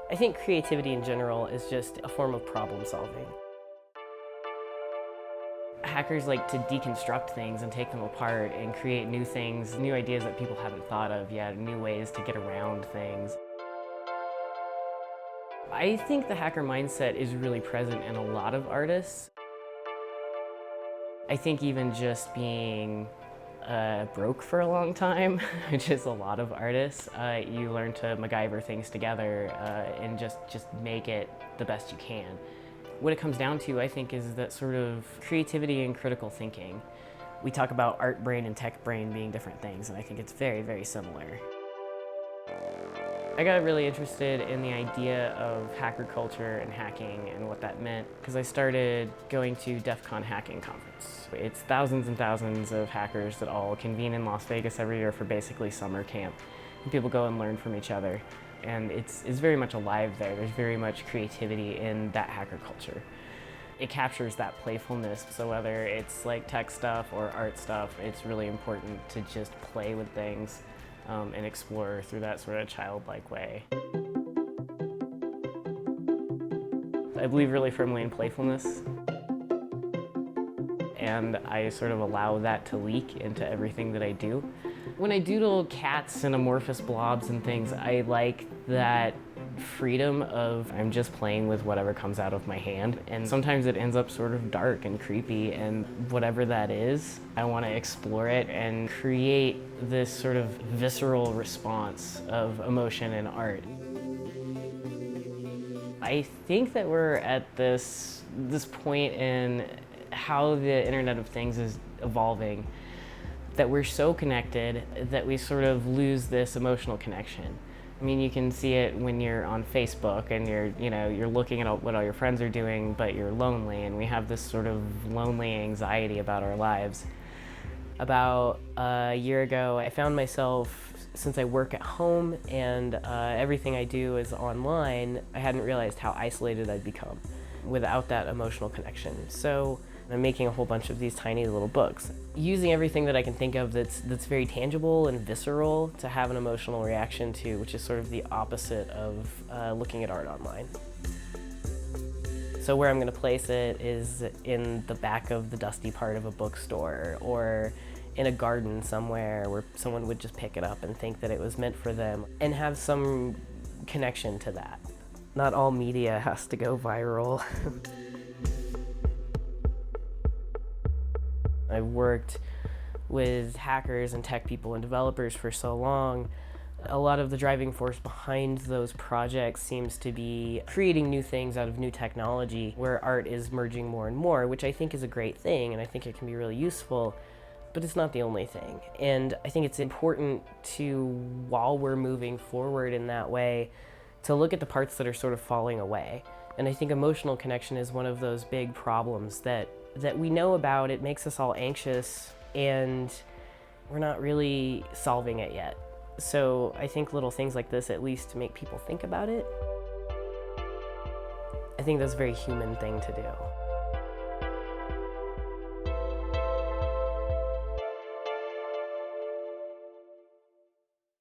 I think creativity in general is just a form of problem solving. Hackers like to deconstruct things and take them apart and create new things, new ideas that people haven't thought of yet, new ways to get around things. I think the hacker mindset is really present in a lot of artists. I think even just being broke for a long time, which is a lot of artists, you learn to MacGyver things together and just make it the best you can. What it comes down to, I think, is that sort of creativity and critical thinking. We talk about art brain and tech brain being different things, and I think it's very, very similar. I got really interested in the idea of hacker culture and hacking and what that meant because I started going to DEF CON hacking conference. It's thousands and thousands of hackers that all convene in Las Vegas every year for basically summer camp. And people go and learn from each other. And it's very much alive there. There's very much creativity in that hacker culture. It captures that playfulness, so whether it's like tech stuff or art stuff, it's really important to just play with things and explore through that sort of childlike way. I believe really firmly in playfulness, and I sort of allow that to leak into everything that I do. When I doodle cats and amorphous blobs and things, I like that freedom of I'm just playing with whatever comes out of my hand. And sometimes it ends up sort of dark and creepy, and whatever that is, I want to explore it and create this sort of visceral response of emotion in art. I think that we're at this point in how the Internet of Things is evolving, that we're so connected that we sort of lose this emotional connection. I mean, you can see it when you're on Facebook and you're looking at what all your friends are doing, but you're lonely, and we have this sort of lonely anxiety about our lives. About a year ago, I found myself, since I work at home and everything I do is online, I hadn't realized how isolated I'd become without that emotional connection. So I'm making a whole bunch of these tiny little books, using everything that I can think of that's very tangible and visceral to have an emotional reaction to, which is sort of the opposite of looking at art online. So where I'm going to place it is in the back of the dusty part of a bookstore, or in a garden somewhere where someone would just pick it up and think that it was meant for them and have some connection to that. Not all media has to go viral. I've worked with hackers and tech people and developers for so long. A lot of the driving force behind those projects seems to be creating new things out of new technology, where art is merging more and more, which I think is a great thing, and I think it can be really useful, but it's not the only thing. And I think it's important to, while we're moving forward in that way, to look at the parts that are sort of falling away. And I think emotional connection is one of those big problems that we know about. It makes us all anxious, and we're not really solving it yet. So I think little things like this at least make people think about it. I think that's a very human thing to do.